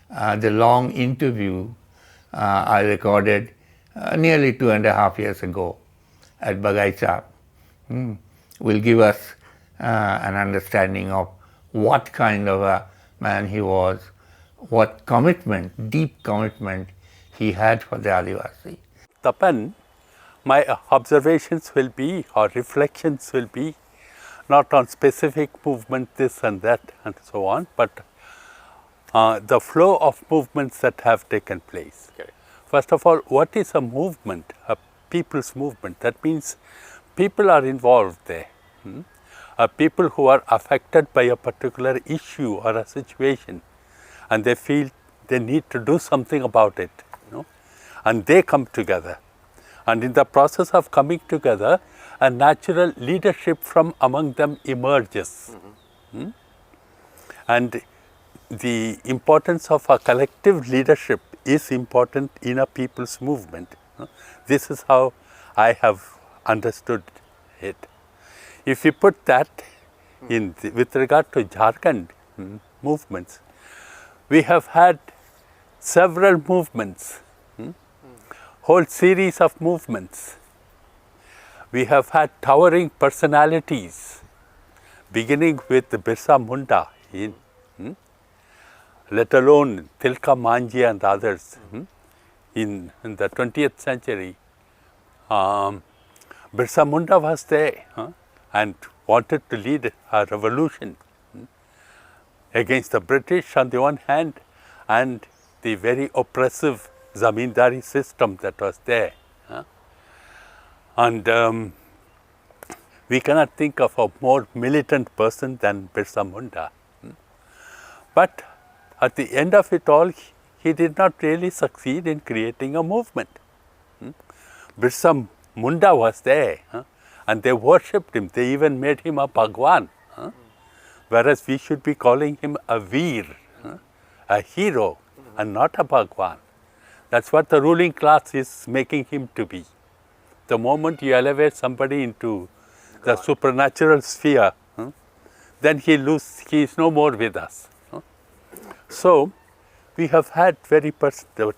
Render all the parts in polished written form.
the long interview I recorded nearly 2.5 years ago at Bagaisa will give us an understanding of what kind of a man he was, what commitment, deep commitment he had for the Adivasi. Tapan, my observations will be, or reflections will be, not on specific movement, this and that and so on, but the flow of movements that have taken place. Okay. First of all, what is a movement, a people's movement? That means people are involved there. People who are affected by a particular issue or a situation, and they feel they need to do something about it, and they come together. And in the process of coming together, a natural leadership from among them emerges. And the importance of a collective leadership is important in a people's movement. This is how I have understood it. If you put that in with regard to Jharkhand movements, we have had several movements, whole series of movements. We have had towering personalities, beginning with Birsa Munda, let alone Tilka Manjhi and others in the 20th century. Birsa Munda was there and wanted to lead a revolution against the British on the one hand and the very oppressive zamindari system that was there. And we cannot think of a more militant person than Birsa Munda. But at the end of it all, he did not really succeed in creating a movement. Birsa Munda was there and they worshipped him. They even made him a Bhagwan. Whereas we should be calling him a Veer, a hero, and not a Bhagwan. That's what the ruling class is making him to be. The moment you elevate somebody into the supernatural sphere, then he is no more with us. So, we have had very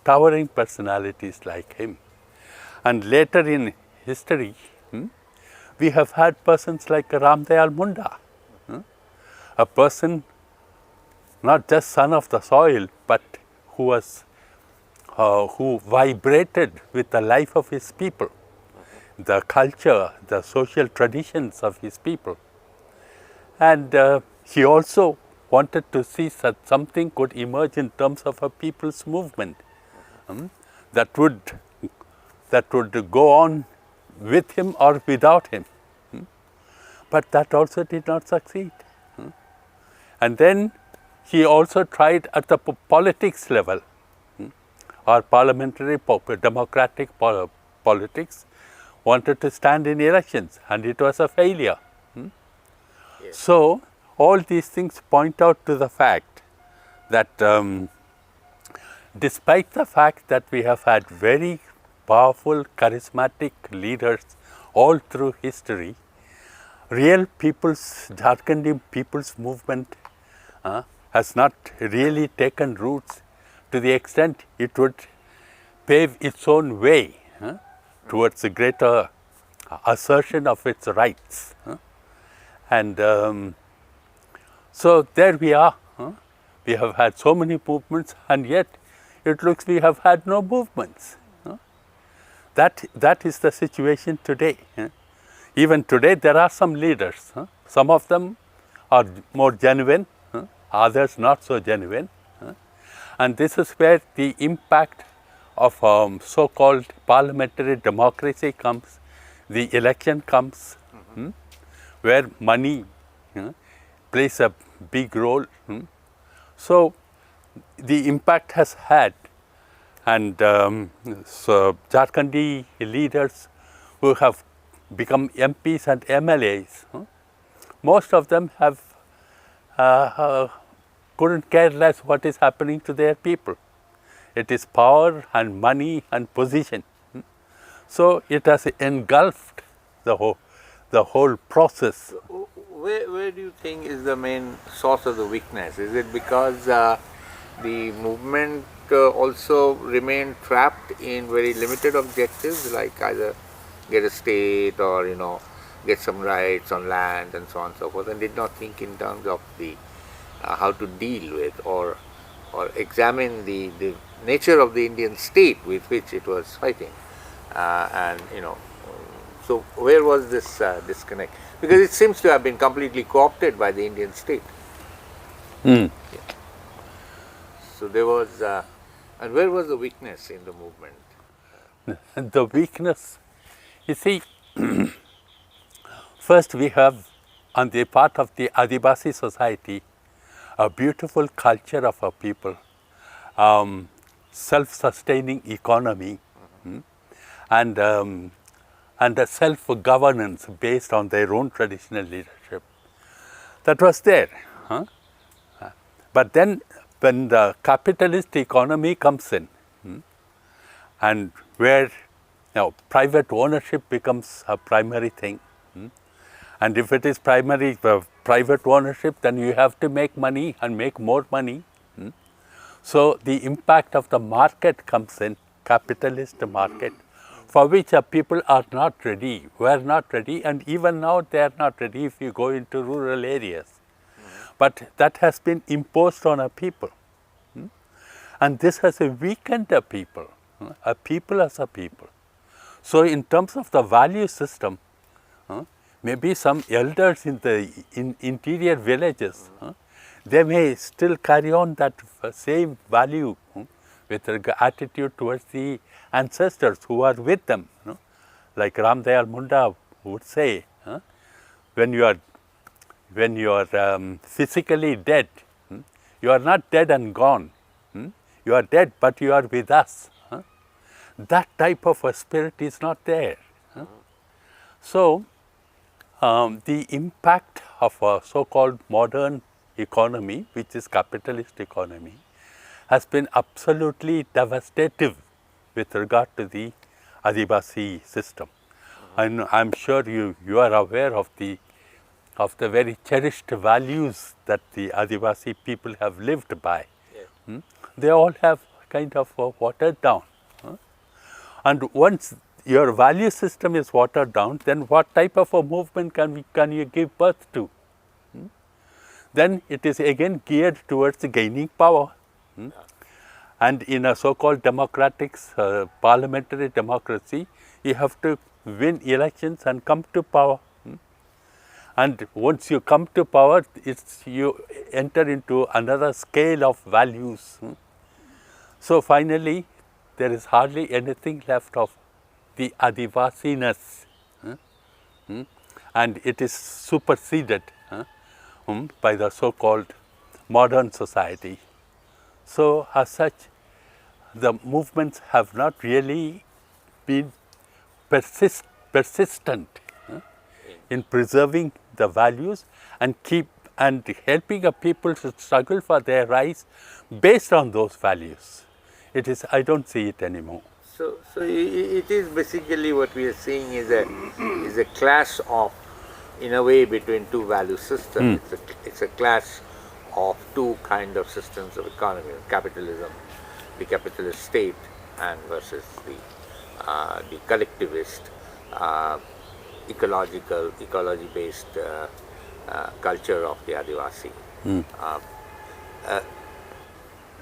towering personalities like him. And later in history, we have had persons like Ramdayal Munda, a person not just son of the soil, but who vibrated with the life of his people, the culture, the social traditions of his people. And he also wanted to see that something could emerge in terms of a people's movement that would go on with him or without him. But that also did not succeed. And then he also tried at the politics level, or parliamentary democratic politics, wanted to stand in elections, and it was a failure. Yes. So, all these things point out to the fact that despite the fact that we have had very powerful, charismatic leaders all through history, real Jharkhandi people's movement has not really taken roots to the extent it would pave its own way towards a greater assertion of its rights. And so there we are. We have had so many movements, and yet it looks we have had no movements. That is the situation today. Even today there are some leaders. Some of them are more genuine, others not so genuine. And this is where the impact of so-called parliamentary democracy comes, the election comes, where money plays a big role. So the impact has had, and so Jharkhandi leaders who have become MPs and MLAs, most of them have couldn't care less what is happening to their people. It is power and money and position. So it has engulfed the whole process. Where do you think is the main source of the weakness? Is it because the movement also remained trapped in very limited objectives, like either get a state or get some rights on land and so on and so forth, and did not think in terms of the how to deal with or examine the nature of the Indian state with which it was fighting, and so where was this disconnect? Because it seems to have been completely co-opted by the Indian state. So there was, and where was the weakness in the movement? The weakness, you see, first we have on the part of the Adivasi society a beautiful culture of our people, self-sustaining economy, and a self-governance based on their own traditional leadership. That was there. But then when the capitalist economy comes in, and where private ownership becomes a primary thing, and if it is primary private ownership, then you have to make money and make more money. So the impact of the market comes in, capitalist market, for which people are not ready, were not ready, and even now they are not ready if you go into rural areas. But that has been imposed on a people. And this has weakened a people as a people. So in terms of the value system, maybe some elders in the interior villages, they may still carry on that same value with attitude towards the ancestors who are with them. Like Ram Dayal Munda would say, when you are physically dead, you are not dead and gone. You are dead, but you are with us. That type of a spirit is not there. So, the impact of a so-called modern economy, which is capitalist economy, has been absolutely devastative with regard to the Adivasi system. And I'm sure you are aware of the very cherished values that the Adivasi people have lived by. Yes. They all have kind of watered down. And once your value system is watered down, then what type of a movement can you give birth to? Then it is again geared towards gaining power. And in a so-called democratic, parliamentary democracy, you have to win elections and come to power. And once you come to power, you enter into another scale of values. So finally, there is hardly anything left of the Adivasiness, and it is superseded by the so-called modern society. So as such, the movements have not really been persistent in preserving the values and helping a people to struggle for their rights based on those values. It is, I don't see it anymore. So it is basically what we are seeing is a clash of, in a way, between two value systems. It's a clash of two kind of systems of economy: capitalism, the capitalist state, and versus the collectivist, ecology-based culture of the Adivasi.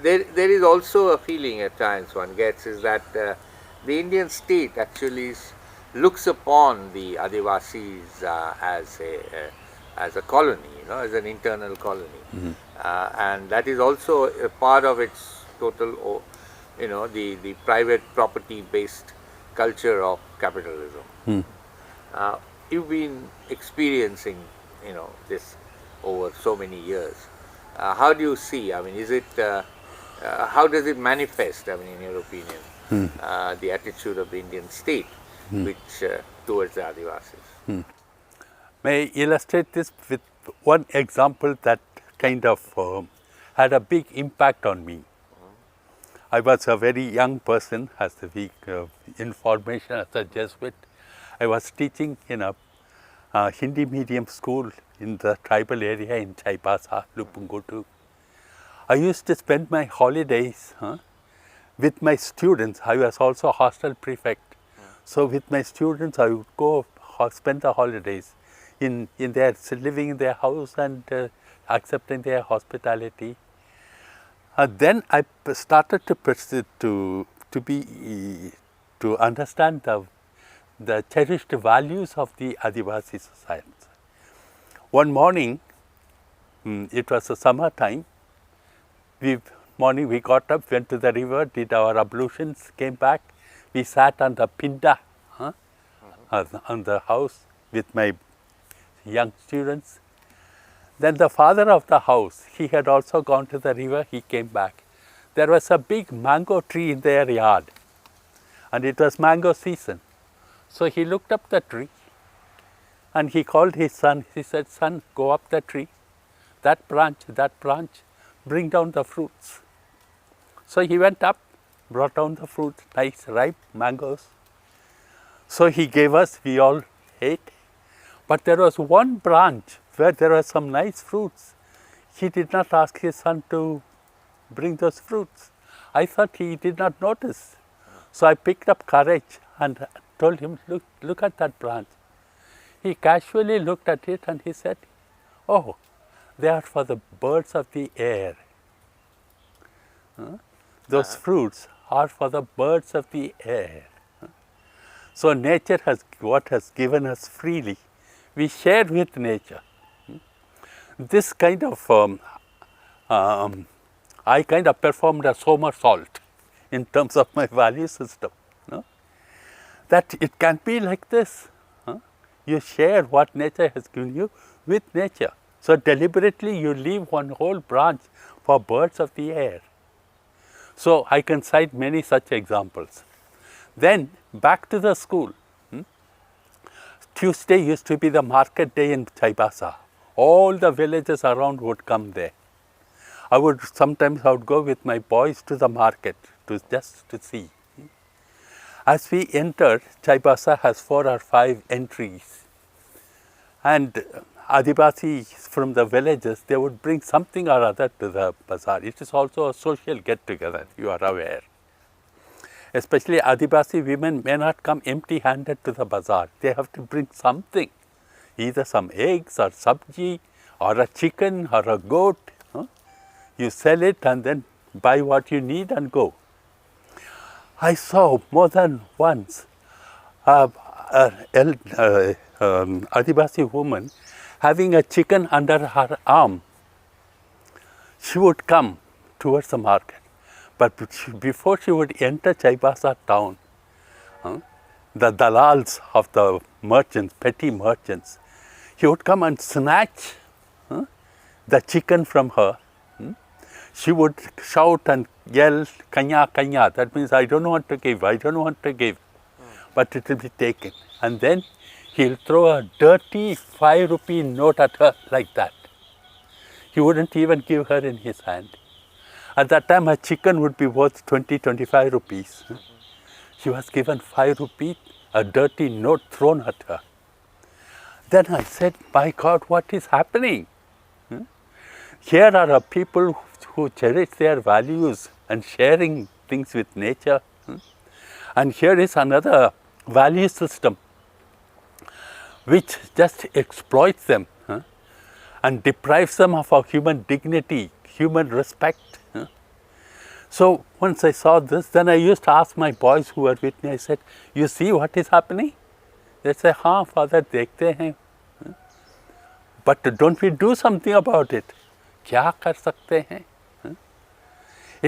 There is also a feeling at times one gets is that the Indian state actually looks upon the Adivasis as a colony, as an internal colony, and that is also a part of its total, the private property-based culture of capitalism. You've been experiencing, this over so many years. How do you see? I mean, is it? How does it manifest? I mean, in your opinion, the attitude of the Indian state, which towards the Adivasis? May I illustrate this with one example that kind of had a big impact on me. I was a very young person, as the weak information as a Jesuit. I was teaching in a Hindi medium school in the tribal area in Chaibasa, Lupungotu. I used to spend my holidays with my students. I was also a hostel prefect. So with my students, I would go spend the holidays in their, living in their house and accepting their hospitality. Then I started to pursue, to understand the cherished values of the Adivasi society. One morning, it was a summer time, we got up, went to the river, did our ablutions, came back. We sat on the pinda on the house with my young students. Then the father of the house, he had also gone to the river, he came back. There was a big mango tree in their yard and it was mango season. So he looked up the tree and he called his son. He said, "Son, go up the tree, that branch, bring down the fruits." So he went up, brought down the fruits, nice ripe mangoes. So he gave us, we all ate. But there was one branch where there were some nice fruits. He did not ask his son to bring those fruits. I thought he did not notice. So I picked up courage and told him, look at that branch. He casually looked at it and he said, "Oh, they are for the birds of the air. Those fruits are for the birds of the air." So nature has given us freely. We share with nature. This kind of, I kind of performed a somersault in terms of my value system. That it can be like this. You share what nature has given you with nature. So deliberately you leave one whole branch for birds of the air. So I can cite many such examples. Then back to the school. Tuesday used to be the market day in Chaibasa. All the villages around would come there. Sometimes I would go with my boys to the market just to see. As we entered, Chaibasa has 4 or 5 entries. And Adivasis from the villages, they would bring something or other to the bazaar. It is also a social get-together, you are aware. Especially Adivasi women may not come empty-handed to the bazaar. They have to bring something, either some eggs or sabji or a chicken or a goat. You sell it and then buy what you need and go. I saw more than once Adivasi woman having a chicken under her arm. She would come towards the market. But before she would enter Chaibasa town, the dalals of the merchants, petty merchants, he would come and snatch the chicken from her. She would shout and yell, "Kanya, Kanya." That means, "I don't want to give, I don't want to give." But it will be taken. And then he'll throw a dirty 5 rupee note at her like that. He wouldn't even give her in his hand. At that time, a chicken would be worth 20-25 rupees. She was given 5 rupees, a dirty note thrown at her. Then I said, "My God, what is happening? Here are a people who cherish their values and sharing things with nature. And here is another value system which just exploits them and deprives them of our human dignity, human respect." So once I saw this, then I used to ask my boys who were with me, I said, "You see what is happening?" They say, "Haan, father, dekhte hain." But don't we do something about it? Kya kar sakte hain?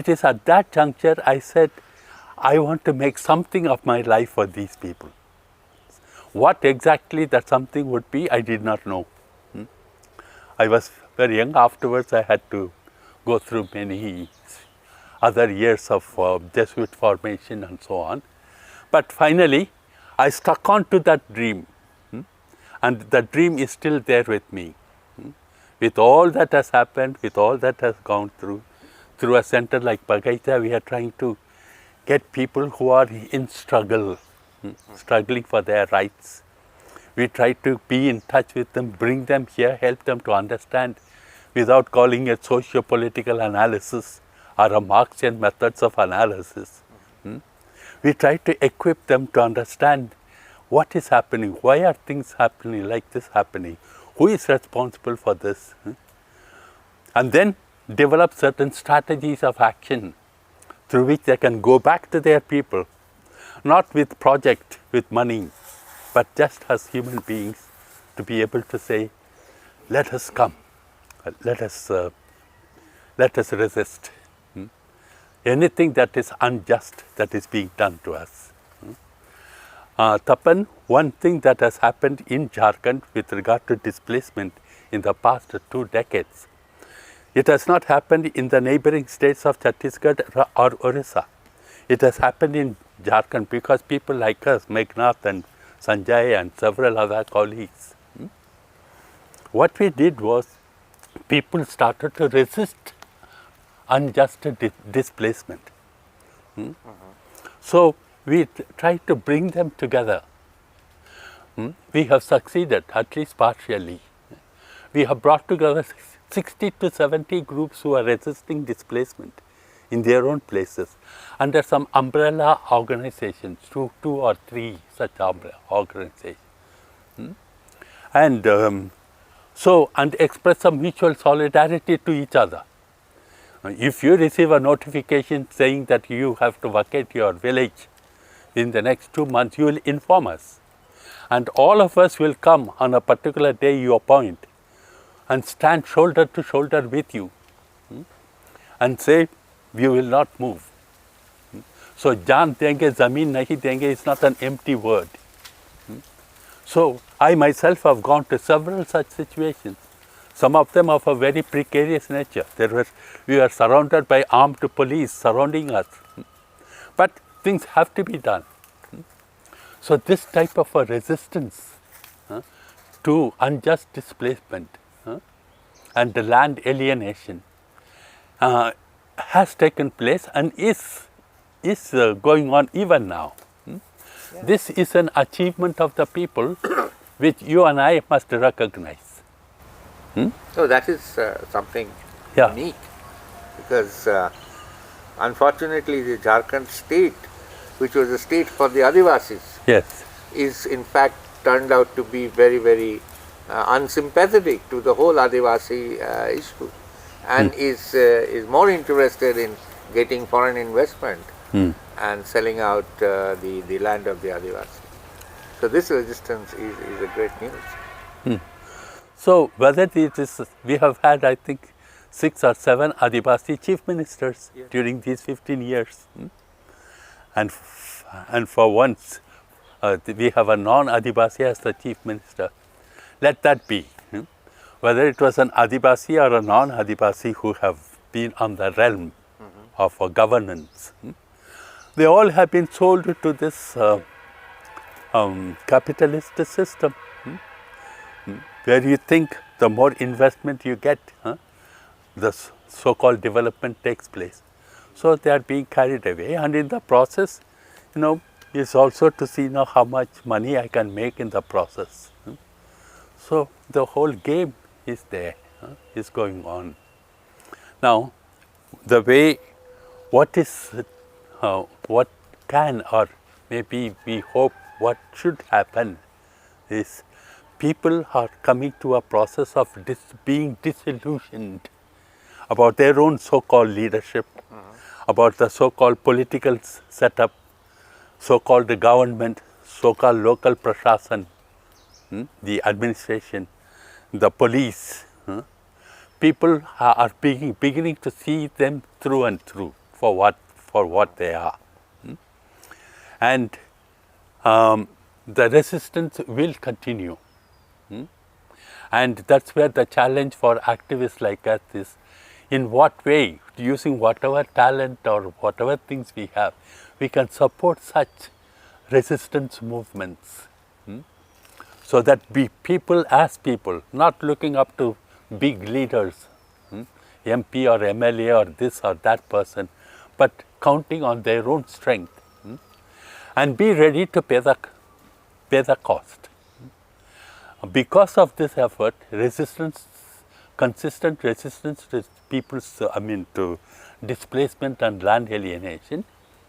It is at that juncture I said, I want to make something of my life for these people. What exactly that something would be, I did not know. I was very young. Afterwards, I had to go through many other years of Jesuit formation and so on. But finally, I stuck on to that dream. And the dream is still there with me. With all that has happened, with all that has gone through a center like Bagaita, we are trying to get people who are in struggle, struggling for their rights. We try to be in touch with them, bring them here, help them to understand without calling it socio-political analysis or a Marxian methods of analysis. We try to equip them to understand what is happening, why are things happening like this happening, who is responsible for this, and then develop certain strategies of action through which they can go back to their people, not with project, with money, but just as human beings, to be able to say, let us come, let us resist anything that is unjust that is being done to us. Tapan, one thing that has happened in Jharkhand with regard to displacement in the past 2 decades, it has not happened in the neighboring states of Chhattisgarh or Orissa. It has happened in Jharkhand because people like us, Meghnad and Sanjay and several other colleagues, what we did was people started to resist unjust displacement. So we tried to bring them together. We have succeeded, at least partially. We have brought together 60 to 70 groups who are resisting displacement in their own places under some umbrella organizations, two or three such organizations. And and express some mutual solidarity to each other. If you receive a notification saying that you have to vacate your village in the next 2 months, you will inform us. And all of us will come on a particular day you appoint and stand shoulder to shoulder with you and say, we will not move. So, jaan denge, zameen nahi denge is not an empty word. So, I myself have gone to several such situations. Some of them of a very precarious nature. We were surrounded by armed police surrounding us. But things have to be done. So this type of a resistance to unjust displacement and the land alienation has taken place and is going on even now. This is an achievement of the people which you and I must recognize. So that is something unique, because unfortunately the Jharkhand state, which was a state for the Adivasis, is in fact turned out to be very, very unsympathetic to the whole Adivasi issue, and is more interested in getting foreign investment and selling out the land of the Adivasi. So this resistance is a great news. So whether it is, we have had, I think, 6 or 7 Adivasi chief ministers during these 15 years. And for once, we have a non-Adivasi as the chief minister. Let that be. Whether it was an Adivasi or a non-Adivasi who have been on the realm of governance, they all have been sold to this capitalist system. Where you think the more investment you get, the so-called development takes place. So they are being carried away, and in the process, is also to see how much money I can make in the process. So the whole game is there, is going on. Now, the way, what can, or maybe we hope what should happen is, people are coming to a process of being disillusioned about their own so-called leadership, about the so-called political setup, so-called government, so-called local prashasan, the administration, the police. People are beginning to see them through and through for what they are. And the resistance will continue. And that's where the challenge for activists like us is, in what way, using whatever talent or whatever things we have, we can support such resistance movements. So that people as people, not looking up to big leaders, MP or MLA or this or that person, but counting on their own strength and be ready to pay the cost. Because of this effort, resistance consistent resistance to people's, to displacement and land alienation.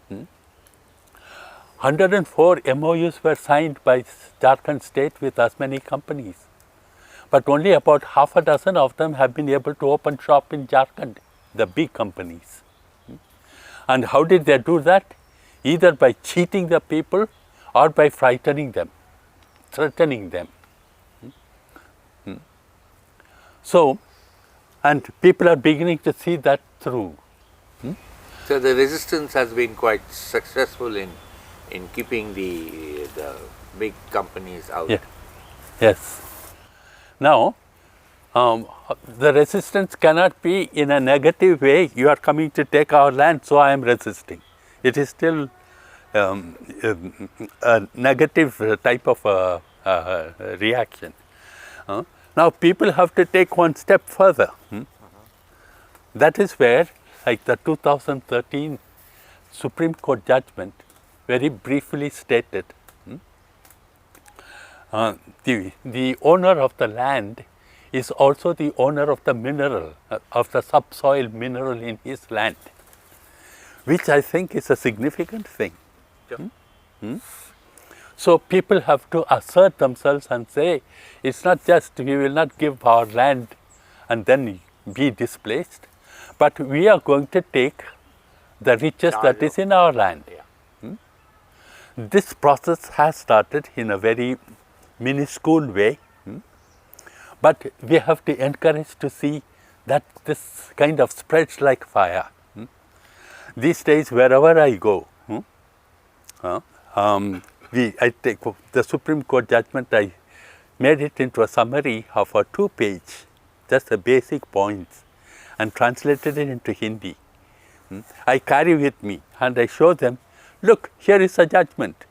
104 MOUs were signed by Jharkhand state with as many companies. But only about half a dozen of them have been able to open shop in Jharkhand, the big companies. And how did they do that? Either by cheating the people or by frightening them, threatening them. So, and people are beginning to see that through. So the resistance has been quite successful in keeping the big companies out. Yeah. Yes. Now, the resistance cannot be in a negative way. You are coming to take our land, so I am resisting. It is still a negative type of reaction. Now, people have to take one step further. That is where, like the 2013 Supreme Court judgment very briefly stated, the owner of the land is also the owner of the mineral, of the subsoil mineral in his land, which I think is a significant thing. Sure. So people have to assert themselves and say, it's not just we will not give our land and then be displaced, but we are going to take the riches that is in our land. Yeah. This process has started in a very minuscule way, but we have to encourage to see that this kind of spreads like fire. These days, wherever I go, I take the Supreme Court judgment, I made it into a summary of a 2-page, just the basic points, and translated it into Hindi. I carry with me and I show them, look, here is a judgment.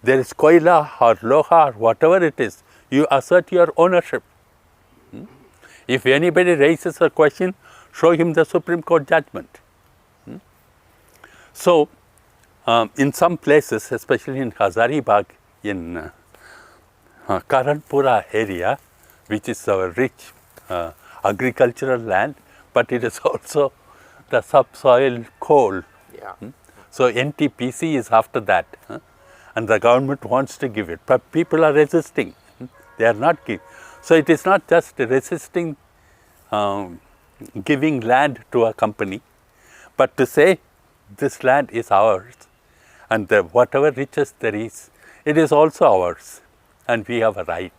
There is koila or loha or whatever it is, you assert your ownership. If anybody raises a question, show him the Supreme Court judgment. So, in some places, especially in Hazaribagh, in Karanpura area, which is a rich agricultural land, but it is also the subsoil coal. Yeah. So NTPC is after that, and the government wants to give it, but people are resisting. They are not giving. So it is not just resisting giving land to a company, but to say this land is ours, and whatever riches there is, it is also ours, and we have a right.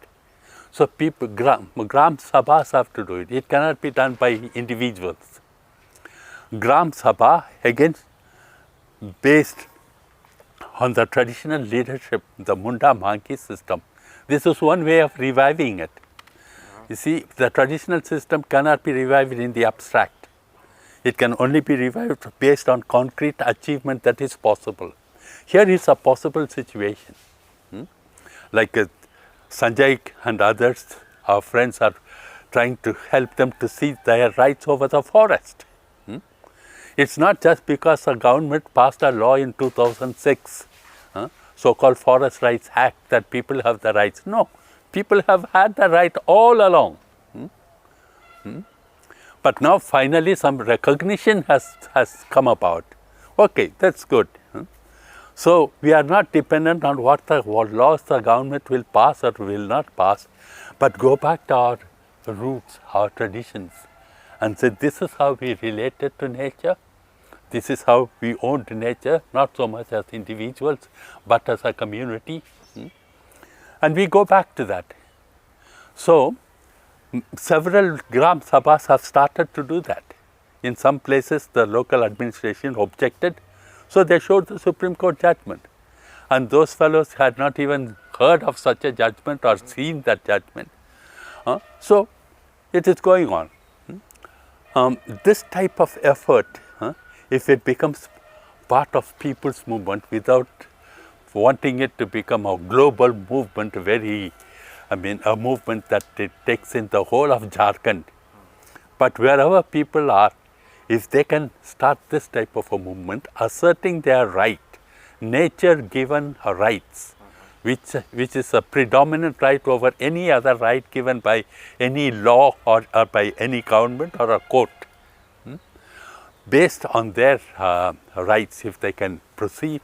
So people, Gram Sabhas have to do it. It cannot be done by individuals. Gram Sabha, again, based on the traditional leadership, the Munda Manki system. This is one way of reviving it. You see, the traditional system cannot be revived in the abstract. It can only be revived based on concrete achievement that is possible. Here is a possible situation. Like Sanjay and others, our friends, are trying to help them to see their rights over the forest. It's not just because the government passed a law in 2006, so-called Forest Rights Act, that people have the rights. No, people have had the right all along. But now finally some recognition has come about. Okay, that's good. So we are not dependent on what laws the government will pass or will not pass, but go back to our roots, our traditions, and say this is how we related to nature. This is how we owned nature, not so much as individuals, but as a community. And we go back to that. So, several Gram Sabhas have started to do that. In some places, the local administration objected, so they showed the Supreme Court judgment. And those fellows had not even heard of such a judgment or seen that judgment. So, it is going on. This type of effort, if it becomes part of people's movement without wanting it to become a global movement, a movement that it takes in the whole of Jharkhand. But wherever people are, if they can start this type of a movement, asserting their right, nature given rights which is a predominant right over any other right given by any law or by any government or a court, based on their rights, if they can proceed.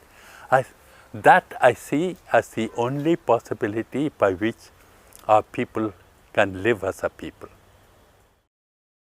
That I see as the only possibility by which our people can live as a people.